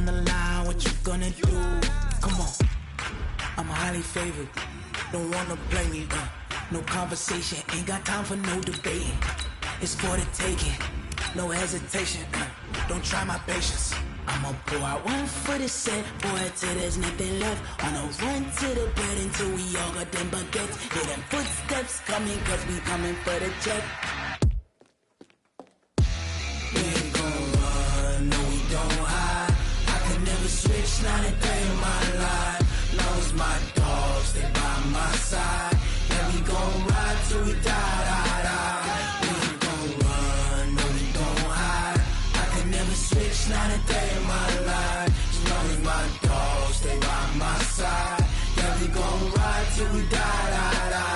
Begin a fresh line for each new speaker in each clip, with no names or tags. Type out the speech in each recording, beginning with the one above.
the line, what you gonna do? Come on, I'm highly favored. Don't wanna play me, no conversation, ain't got time for no debating. It's for the taking, no hesitation, don't try my patience. I'ma pour out one for the set, pour it till there's nothing left. On a run to the bed until we all got them baguettes. Hear them footsteps coming, cause we coming for the check. We ain't gon' run, no we don't hide. I can never switch, not a day in my life. Long as my dogs stay by my side. Yeah, we gon' ride till we die, die, die. We ain't gon' run, no we don't hide. I can never switch, not a day in my life. As long as my dogs stay by my side. Yeah, we gon' ride till we die, die, die.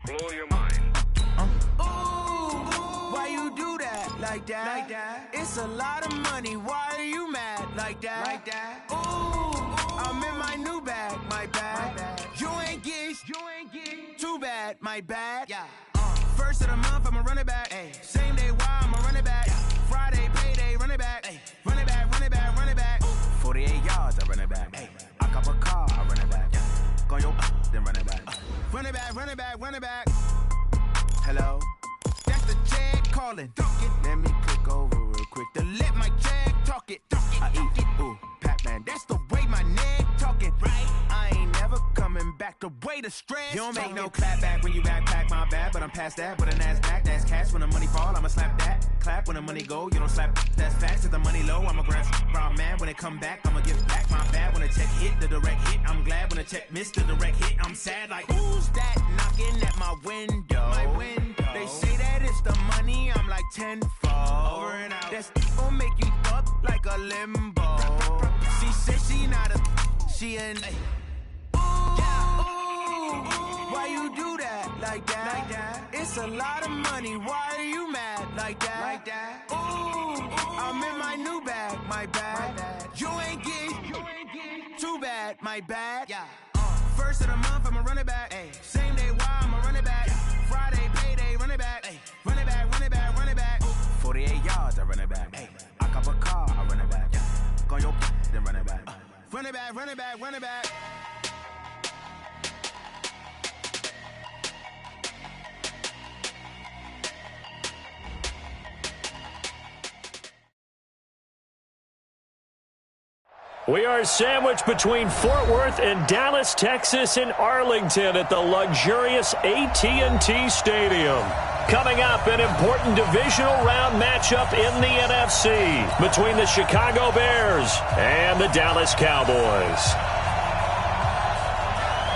Blow your mind.
Why you do that? Like that? It's a lot of money. Why are you mad? Like that? Ooh, I'm in my new bag. My bad. You ain't get too bad. My bad. Yeah. First of the month, I'ma run it back. Ay. Same day, why I'ma run it back. Yeah. Friday, payday, run it back. Ay. Run it back, run it back, run it back. 48 yards, I run it back. Ay. I cop a car, I run it back. Yeah. Go yo, then run it back. Run it back, run it back, run it back. Hello? That's the Jag calling. Let me click over real quick to let my Jag talk it. I eat it, ooh, Pac-Man. That's the way my neck talking. Right? I ain't never coming back the way the stress. You don't make no clap back when you backpack, my bad. But I'm past that with a NASDAQ. That's cash when the money fall, I'ma slap that. Clap when the money go, you don't slap. That's facts. If the money low, I'ma grab brown man. When it come back, I'ma give back my bad. When the check hit, the direct hit, I'm glad. When the check missed the direct hit, I'm sad. Like, who's that knocking at my window? My window. They say that it's the money, I'm like tenfold. Over and out. That's gon' make you fuck like a limbo. She said she not a, she an. Why you do that? Like that? It's a lot of money. Why are you mad? Like that? Ooh, I'm in my new bag. My bad. You ain't get too bad. My bad. Yeah. First of the month, I'ma run it back. Ay. Same day, why I'ma run it back. Yeah. Friday, payday, run it back. Ay. Run it back, run it back, run it back. 48 yards, I run it back. Ay. I cop a car, I run it back. Yeah. Go yo, then run it back. Run it back, run it back, run it back.
We are sandwiched between Fort Worth and Dallas, Texas, and Arlington at the luxurious AT&T Stadium. Coming up, an important divisional round matchup in the NFC between the Chicago Bears and the Dallas Cowboys.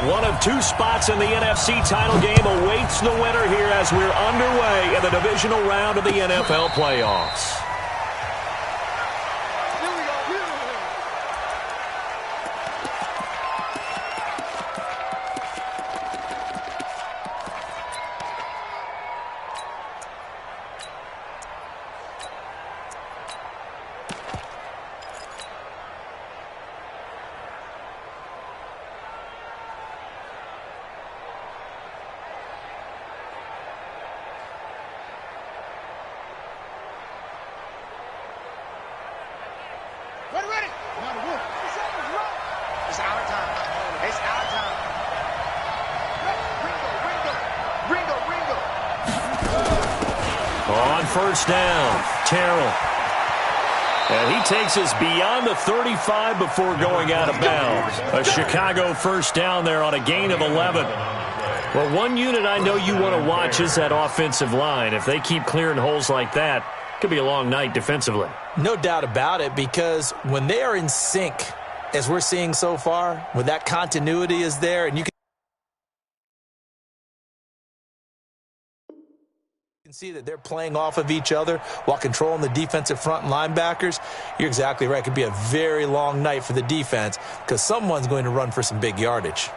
One of two spots in the NFC title game awaits the winner here as we're underway in the divisional round of the NFL playoffs. First down, Terrell. And he takes us beyond the 35 before going out of bounds. A Chicago first down there on a gain of 11. Well, one unit I know you want to watch is that offensive line. If they keep clearing holes like that, it could be a long night defensively. No doubt about it, because when they are in sync, as we're seeing so far, when that continuity is there, and you can see that they're playing off of each other while controlling the defensive front and linebackers, you're exactly right. It could be a very long night for the defense because someone's going to run for some big yardage.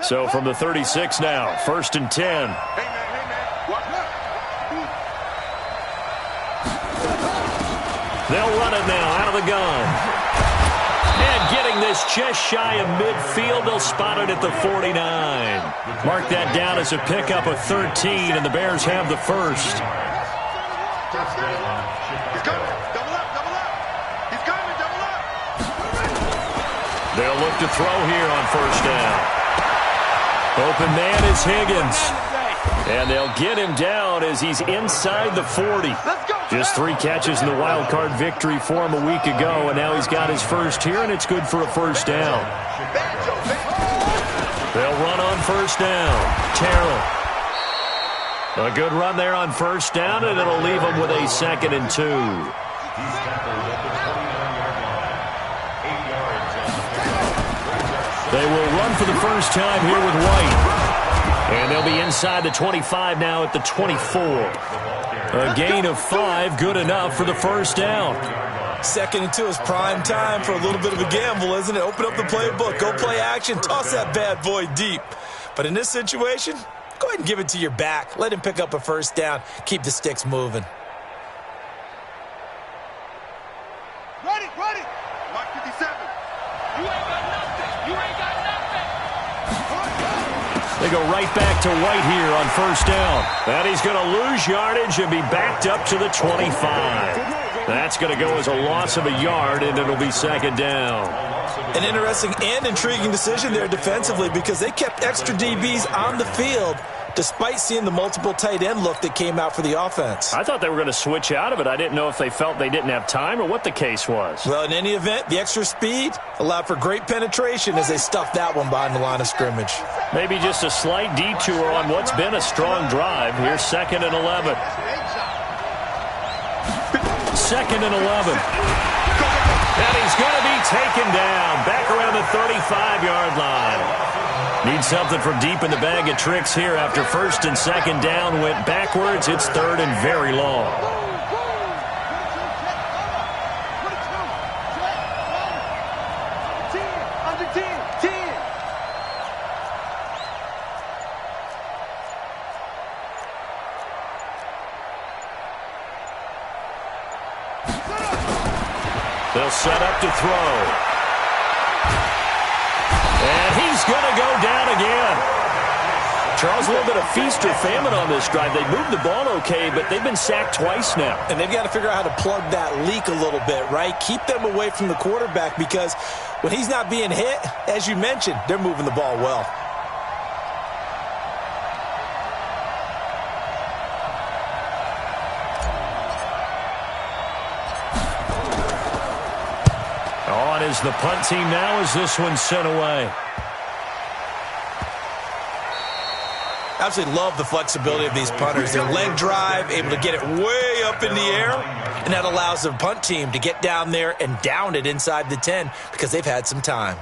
So from the 36 now, 1st and 10. They'll run it now out of the gun. And getting this just shy of midfield, they'll spot it at the 49. Mark that down as a pickup of 13, and the Bears have the first.
He's coming. Double up, double up. He's coming, double up.
They'll look to throw here on 1st down. Open man is Higgins. And they'll get him down as he's inside the 40. Just 3 catches in the wild card victory for him a week ago, and now he's got his first here, and it's good for a 1st down. They'll run on 1st down. Terrell. A good run there on 1st down, and it'll leave him with a 2nd and 2. They will run for the first time here with White. And they'll be inside the 25 now at the 24. A gain of 5, good enough for the 1st down.
2nd and 2 is prime time for a little bit of a gamble, isn't it? Open up the playbook, go play action, toss that bad boy deep. But in this situation, go ahead and give it to your back. Let him pick up a 1st down, keep the sticks moving.
Ready, ready. Mark 57. You ain't got nothing. You ain't got nothing.
They go right back to White here on 1st down. And he's going to lose yardage and be backed up to the 25. That's going to go as a loss of a yard, and it'll be 2nd down.
An interesting and intriguing decision there defensively because they kept extra DBs on the field despite seeing the multiple tight end look that came out for the offense.
I thought they were going to switch out of it. I didn't know if they felt they didn't have time or what the case was.
Well, in any event, the extra speed allowed for great penetration as they stuffed that one behind the line of scrimmage.
Maybe just a slight detour on what's been a strong drive. Here's 2nd and 11. 2nd and 11. And he's going to be taken down back around the 35-yard line. Need something from deep in the bag of tricks here after 1st and 2nd down went backwards. It's 3rd and very long. They'll set up to throw. And he's going to go down again. Charles, a little bit of feast or famine on this drive. They moved the ball okay, but they've been sacked twice now.
And they've got to figure out how to plug that leak a little bit, right? Keep them away from the quarterback because when he's not being hit, as you mentioned, they're moving the ball well.
On is the punt team now as this one's sent away.
Absolutely love the flexibility of these punters. Their leg drive, able to get it way up in the air, and that allows the punt team to get down there and down it inside the 10 because they've had some time.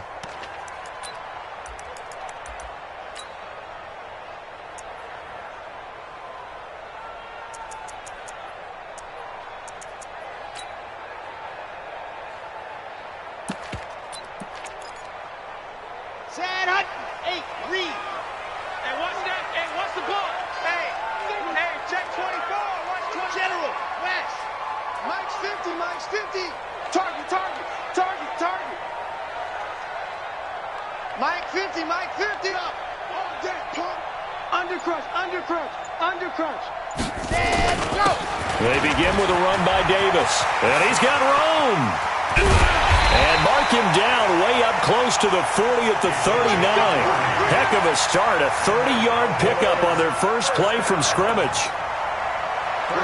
They begin with a run by Davis. And he's got room. And mark him down way up close to the 40 at the 39. Heck of a start. A 30-yard pickup on their first play from scrimmage.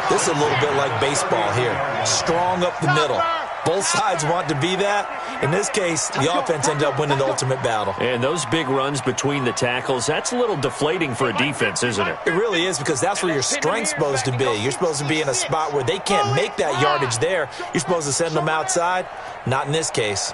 This is a little bit like baseball here. Strong up the middle. Both sides want to be that. In this case, the offense ended up winning the ultimate battle.
And those big runs between the tackles, that's a little deflating for a defense, isn't it?
It really is because that's where your strength's supposed to be. You're supposed to be in a spot where they can't make that yardage there. You're supposed to send them outside. Not in this case.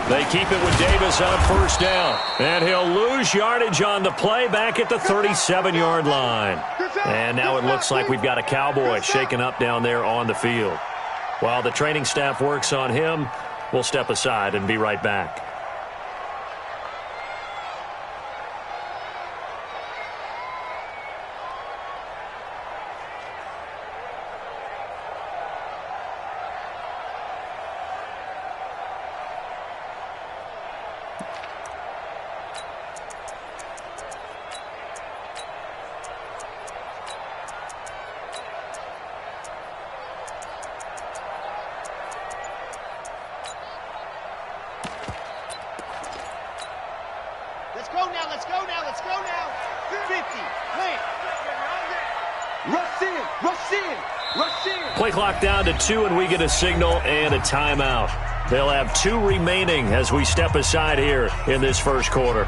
They keep it with Davis on first down. And he'll lose yardage on the play back at the 37-yard line. And now it looks like we've got a Cowboy shaken up down there on the field. While the training staff works on him, we'll step aside and be right back. Play clock down to 2, and we get a signal and a timeout. They'll have 2 remaining as we step aside here in this first quarter.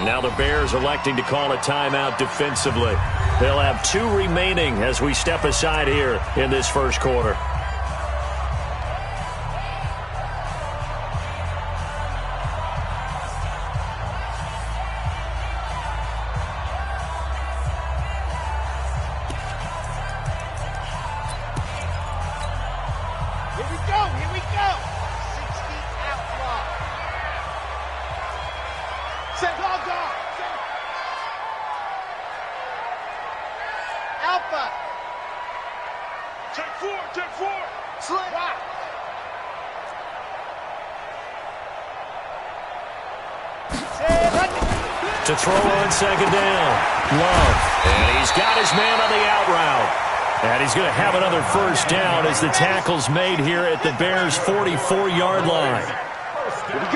Now the Bears electing to call a timeout defensively. They'll have 2 remaining as we step aside here in this first quarter.
Here we go. 60 out block. Set dog dog. Alpha. Check 4. Slit. Wow.
To throw on second down. Love. And he's got his man on the out route. And he's going to have another first down as the tackle's made here at the Bears' 44-yard line.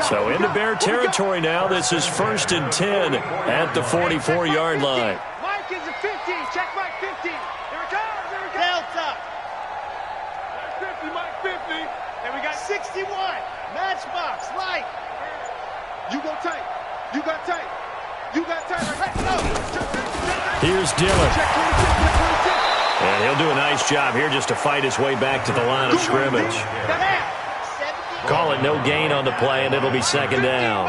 So into Bear territory now. This is 1st and 10 at the 44-yard line.
Mike is a 15. Check Mike 15. Here it comes. Delta. Mike 50. And we got 61. Matchbox. Light. You go tight. You got tight. Let's go.
Here's Dillon. And he'll do a nice job here just to fight his way back to the line of scrimmage. Call it no gain on the play, and it'll be second down.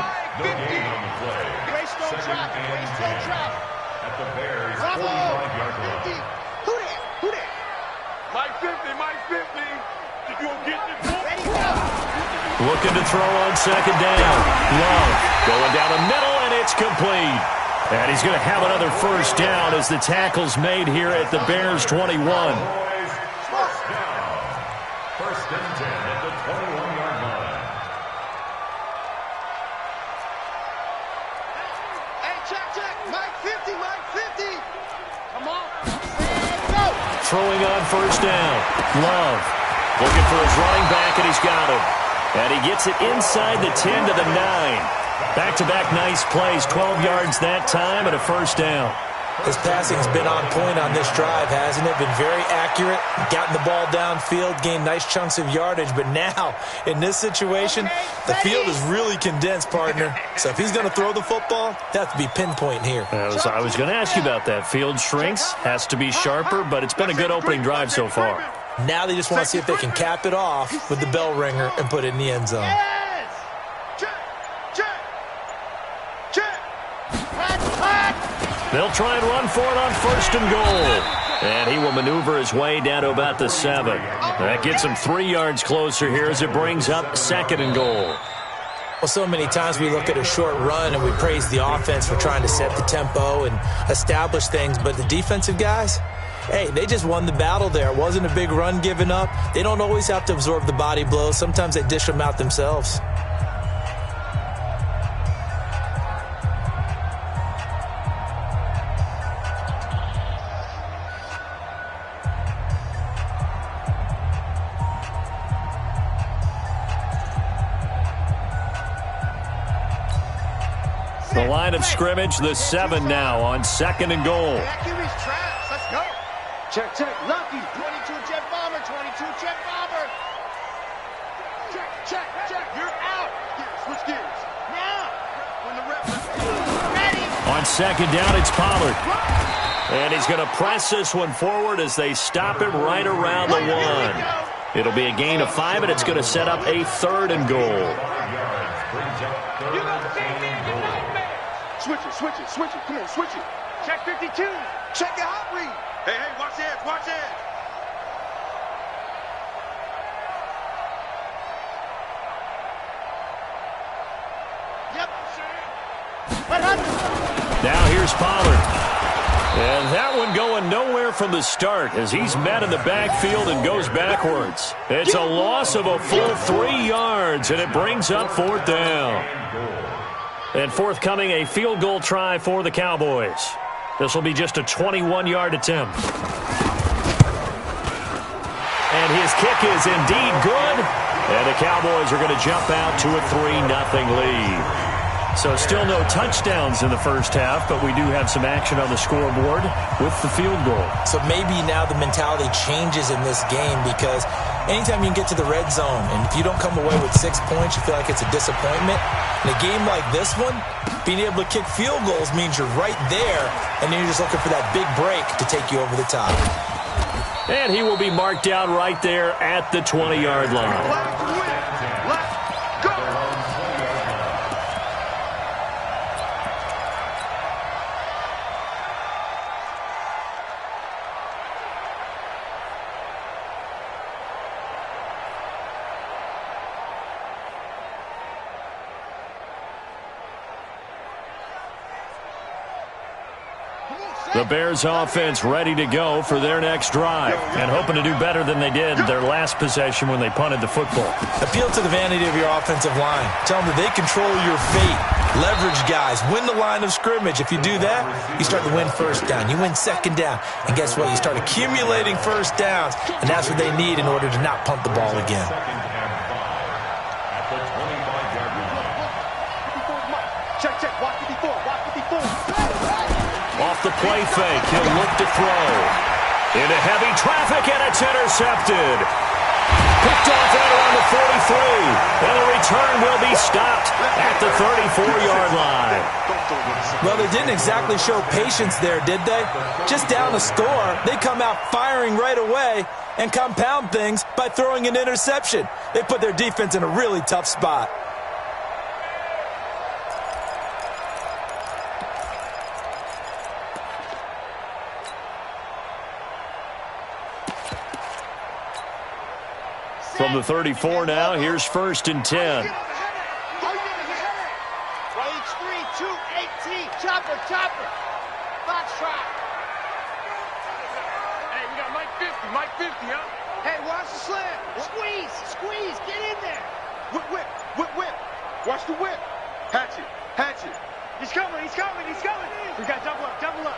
Looking to throw on second down. Love going down the middle, and it's complete. And he's going to have another first down as the tackle's made here at the Bears' 21.
First and 10 at the 21-yard line.
Hey, check. Mike 50. Come on. Go.
Throwing on first down. Love looking for his running back, and he's got him. And he gets it inside the 10 to the 9. Back-to-back nice plays, 12 yards that time and a first down.
His passing's been on point on this drive, hasn't it? Been very accurate, gotten the ball downfield, gained nice chunks of yardage. But now, in this situation, the field is really condensed, partner. So if he's going to throw the football, they have to be pinpoint here.
I was going to ask you about that. Field shrinks, has to be sharper, but it's been a good opening drive so far.
Now they just want to see if they can cap it off with the bell ringer and put it in the end zone.
They'll try and run for it on first and goal. And he will maneuver his way down to about the 7. That gets him 3 yards closer here as it brings up second and goal.
Well, so many times we look at a short run and we praise the offense for trying to set the tempo and establish things. But the defensive guys, hey, they just won the battle there. It wasn't a big run given up. They don't always have to absorb the body blows. Sometimes they dish them out themselves.
The line of scrimmage, the 7 now on second and goal.
Let's go. Check. Lucky. 22 jet bomber. 22 jet bomber. Check. You're out. Switch gears. Now. When the rep. Ready.
On second down, it's Pollard. And he's going to press this one forward as they stop him right around the 1. It'll be a gain of 5, and it's going to set up a 3rd and goal.
Switch it. Come on, switch it. Check 52. Check your hot read. Hey, watch that. Yep.
Now here's Pollard. And that one going nowhere from the start as he's met in the backfield and goes backwards. It's a loss of a full 3 yards, and it brings up 4th down. And forthcoming, a field goal try for the Cowboys. This will be just a 21-yard attempt. And his kick is indeed good. And the Cowboys are going to jump out to a 3-0 lead. So still no touchdowns in the first half, but we do have some action on the scoreboard with the field goal. So maybe now the mentality changes in this game because anytime you can get to the red zone, and if you don't come away with 6 points, you feel like it's a disappointment. In a game like this one, being able to kick field goals means you're right there, and then you're just looking for that big break to take you over the top. And he will be marked down right there at the 20-yard line. The Bears offense ready to go for their next drive and hoping to do better than they did their last possession when they punted the football. Appeal to the vanity of your offensive line. Tell them that they control your fate. Leverage guys. Win the line of scrimmage. If you do that, you start to win first down. You win second down. And guess what? You start accumulating first downs. And that's what they need in order to not punt the ball again.
Check, check. Watch the before. Watch the before.
Off the play fake, he'll look to throw. Into heavy traffic, and it's intercepted. Picked off right around the 43. And the return will be stopped at the 34-yard line.
Well, they didn't exactly show patience there, did they? Just down a score, they come out firing right away and compound things by throwing an interception. They put their defense in a really tough spot.
From the 34 now, here's 1st and 10.
Right, 3, 2, 18. Chopper, chopper. Foxtrot. Hey, we got Mike 50. Mike 50, huh? Hey, watch the slam. Squeeze, squeeze. Get in there. Whip, whip, whip, whip. Watch the whip. Hatchet, hatchet. He's coming, he's coming, he's coming. We got double up, double up.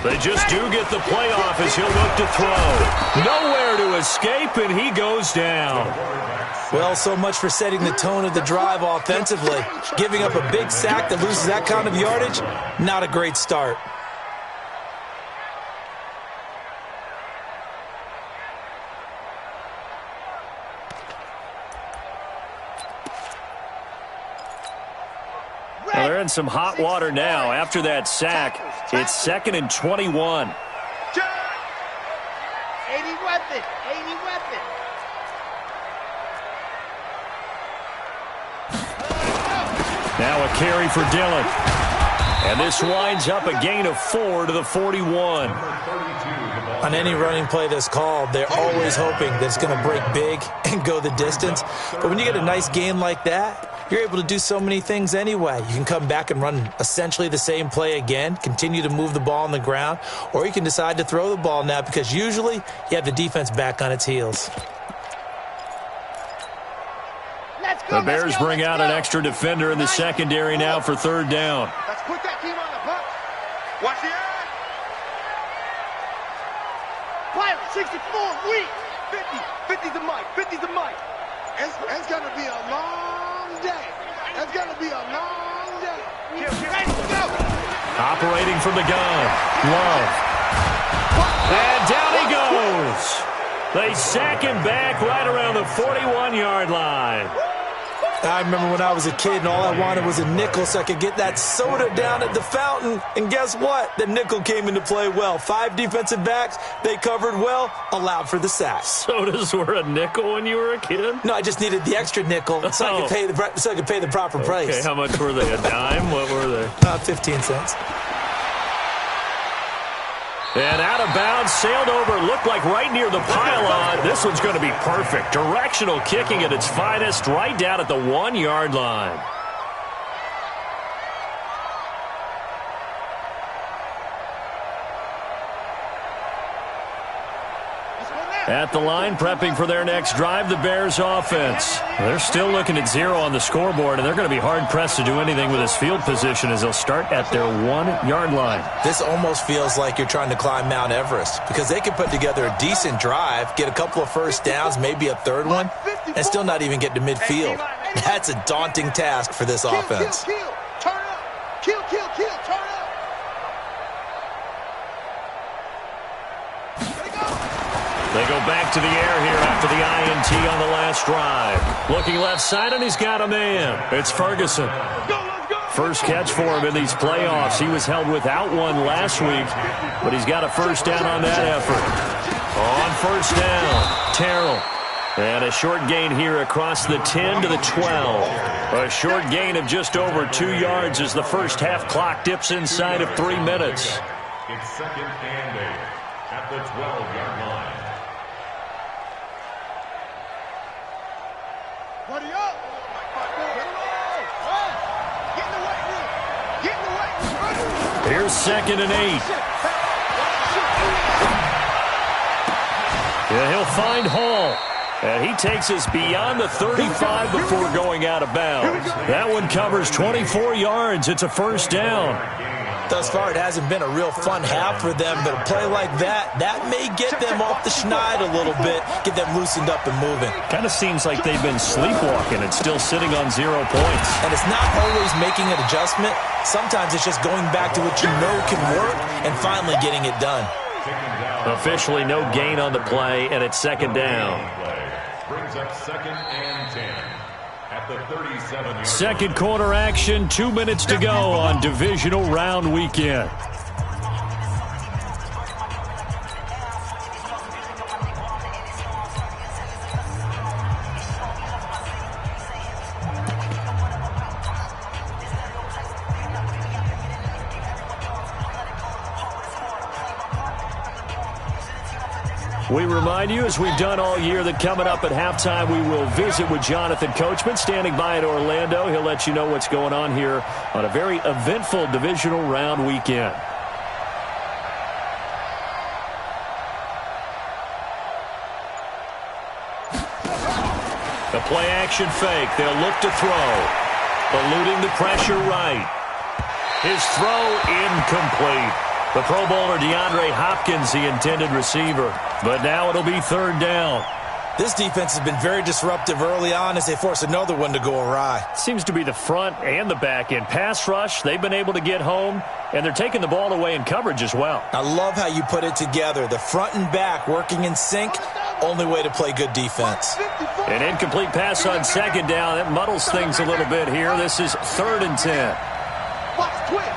They just do get the playoff as he'll look to throw. Nowhere to escape, and he goes down.
Well, so much for setting the tone of the drive offensively. Giving up a big sack that loses that kind of yardage, not a great start.
Well, they're in some hot water now. After that sack, it's 2nd and 21.
80 weapon, 80 weapon.
Now a carry for Dillon. And this winds up a gain of 4 to the 41.
On any running play that's called, they're always hoping that it's going to break big and go the distance. But when you get a nice game like that, you're able to do so many things anyway. You can come back and run essentially the same play again, continue to move the ball on the ground, or you can decide to throw the ball now because usually you have the defense back on its heels.
The Bears bring out an extra defender in the secondary now for 3rd down.
Let's put that team on the bus. Watch the eye. Pilot, 64, weak. 50, 50's the mic, 50's the mic. It's going to be a long day. It's going to be a long day. Ready to go.
Operating from the gun. Love. And down he goes. They sack him back right around the 41-yard line.
I remember when I was a kid and all I wanted was a nickel so I could get that soda down at the fountain. And guess what? The nickel came into play well. 5 defensive backs, they covered well, allowed for the sack.
Sodas were a nickel when you were a kid?
No, I just needed the extra nickel so I could pay the proper price.
Okay, how much were they? A dime? What were they?
15 cents.
And out of bounds, sailed over, looked like right near the pylon. This one's going to be perfect. Directional kicking at its finest, right down at the 1-yard line.
Let's go now.
At the line, prepping for their next drive, the Bears offense. They're still looking at 0 on the scoreboard, and they're going to be hard-pressed to do anything with this field position as they'll start at their 1-yard line.
This almost feels like you're trying to climb Mount Everest because they can put together a decent drive, get a couple of first downs, maybe a third one, and still not even get to midfield. That's a daunting task for this offense.
Turn up. Kill, turn up.
They go back to the air here after the INT on the last drive. Looking left side, and he's got a man. It's Ferguson. First catch for him in these playoffs. He was held without one last week, but he's got a first down on that effort. On first down, Terrell. And a short gain here across the 10 to the 12. A short gain of just over 2 yards as the first half clock dips inside of 3 minutes.
It's second and 8 at the 12-yard line.
Buddy up. Get in the weight room. Get in the weight room.
Here's second and 8. Yeah, he'll find Hall. And he takes us beyond the 35 before going out of bounds. That one covers 24 yards. It's a first down.
Thus far, it hasn't been a real fun half for them, but a play like that may get them off the schneid a little bit, get them loosened up and moving.
Kind of seems like they've been sleepwalking and still sitting on 0 points.
And it's not always making an adjustment. Sometimes it's just going back to what you know can work and finally getting it done.
Officially no gain on the play, and it's second down.
Brings up second and 10 at the 37-yard.
Second quarter action, 2 minutes to go on divisional round weekend. We remind you, as we've done all year, that coming up at halftime, we will visit with Jonathan Coachman, standing by in Orlando. He'll let you know what's going on here on a very eventful divisional round weekend. The play-action fake. They'll look to throw. Eluding the pressure right. His throw incomplete. The Pro Bowler DeAndre Hopkins, the intended receiver. But now it'll be third down.
This defense has been very disruptive early on as they force another one to go awry.
Seems to be the front and the back end. Pass rush, they've been able to get home, and they're taking the ball away in coverage as well.
I love how you put it together. The front and back working in sync, only way to play good defense.
An incomplete pass on second down. That muddles things a little bit here. This is third and 10.
Watch, twist.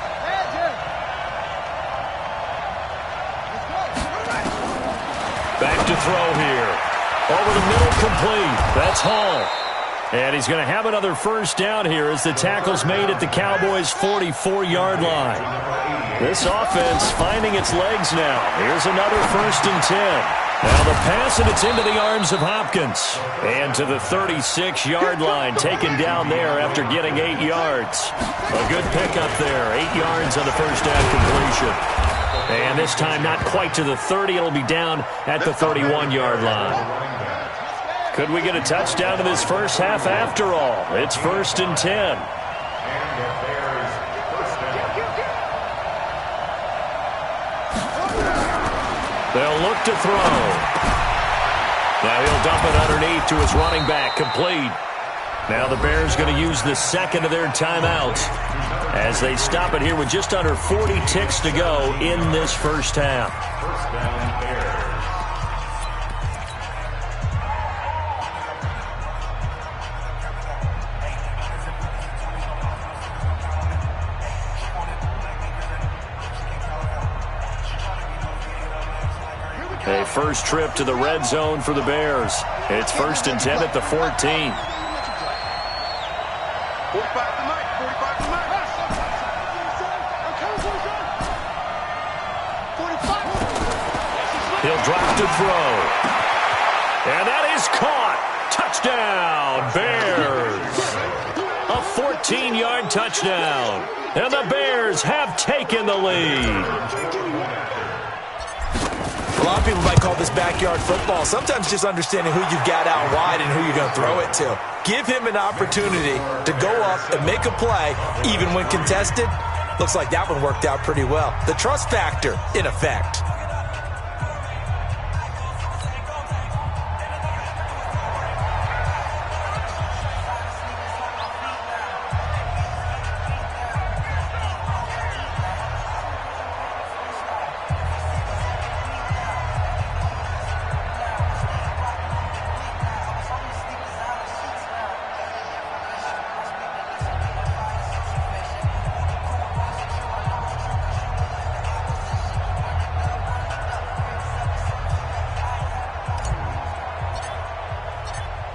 Back to throw here. Over the middle, complete. That's Hall. And he's going to have another first down here as the tackle's made at the Cowboys' 44-yard line. This offense finding its legs now. Here's another first and 10. Now the pass, and it's into the arms of Hopkins. And to the 36-yard line, taken down there after getting 8 yards. A good pickup there. 8 yards on the first down completion. And this time not quite to the 30. It'll be down at the 31-yard line. Could we get a touchdown in this first half after all? It's first and 10. They'll look to throw. Now he'll dump it underneath to his running back, complete. Now the Bears going to use the second of their timeouts as they stop it here with just under 40 ticks to go in this first half.
First down, Bears.
A first trip to the red zone for the Bears. It's first and 10 at the 14.
45 to Mike. 45 to Mike. 45.
He'll drop to throw. And that is caught. Touchdown, Bears. A 14-yard touchdown. And the Bears have taken the lead.
lot of people might call this backyard football. Sometimes just understanding who you've got out wide and who you're going to throw it to. Give him an opportunity to go up and make a play, even when contested. Looks like that one worked out pretty well. The trust factor in effect.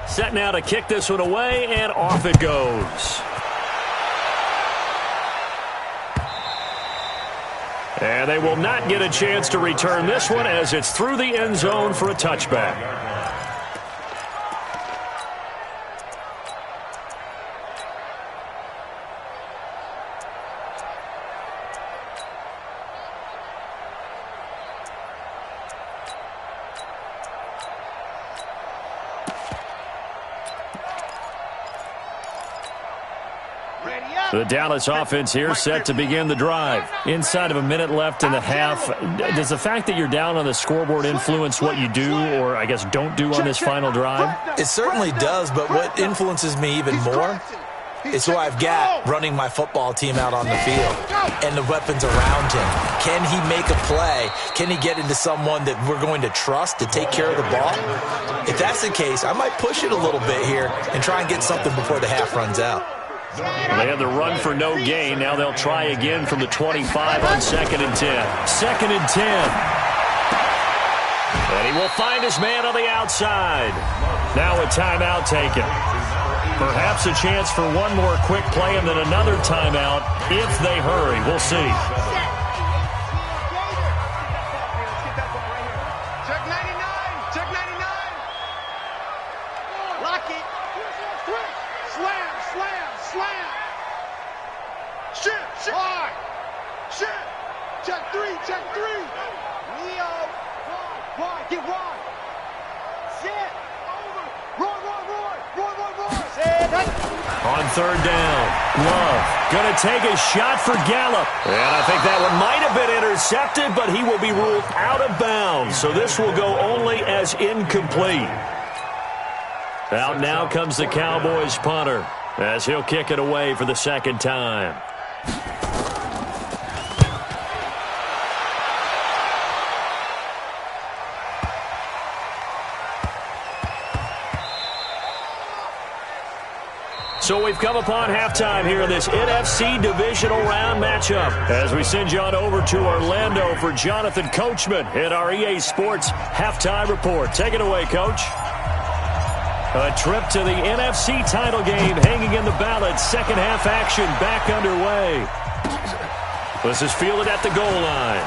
Set now to kick this one away, and off it goes. And they will not get a chance to return this one as it's through the end zone for a touchback. The Dallas offense here set to begin the drive. Inside of a minute left in the half, does the fact that you're down on the scoreboard influence what you do or, I guess, don't do on this final drive?
It certainly does, but what influences me even more is who I've got running my football team out on the field and the weapons around him. Can he make a play? Can he get into someone that we're going to trust to take care of the ball? If that's the case, I might push it a little bit here and try and get something before the half runs out.
They had the run for no gain. Now they'll try again from the 25 on 2nd and 10. 2nd and 10. And he will find his man on the outside. Now a timeout taken. Perhaps a chance for one more quick play and then another timeout if they hurry. We'll see.
Check 99. Check 99. Lock it. Slam. Slam! Shit! Hard! Shit! Check 3! Leo! Wide! Get wide! Sit! Over! Roy! Sit!
On 3rd down, Love gonna take a shot for Gallup. And I think that one might have been intercepted, but he will be ruled out of bounds. So this will go only as incomplete. Out now comes the Cowboys punter, as he'll kick it away for the 2nd time. So we've come upon halftime here in this NFC Divisional Round matchup as we send you on over to Orlando for Jonathan Coachman in our EA Sports Halftime Report. Take it away, Coach. A trip to the NFC title game hanging in the balance. Second half action back underway. This is fielded at the goal line.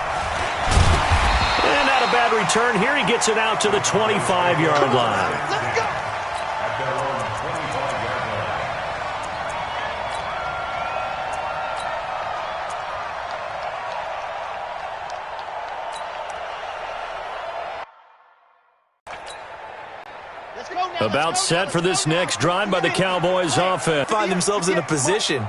And not a bad return here. He gets it out to the 25-yard line.
Let's go!
About set for this next drive by the Cowboys offense.
Find themselves in a position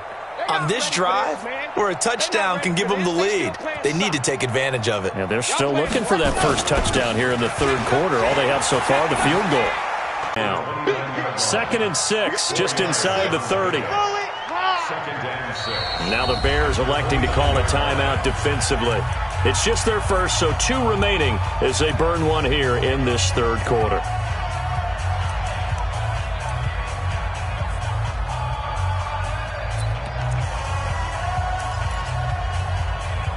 on this drive where a touchdown can give them the lead. They need to take advantage of it.
Yeah, they're still looking for that first touchdown here in the 3rd quarter. All they have so far, the field goal. Now, 2nd and 6, just inside the 30. Now the Bears electing to call a timeout defensively. It's just their first, so 2 remaining as they burn one here in this 3rd quarter.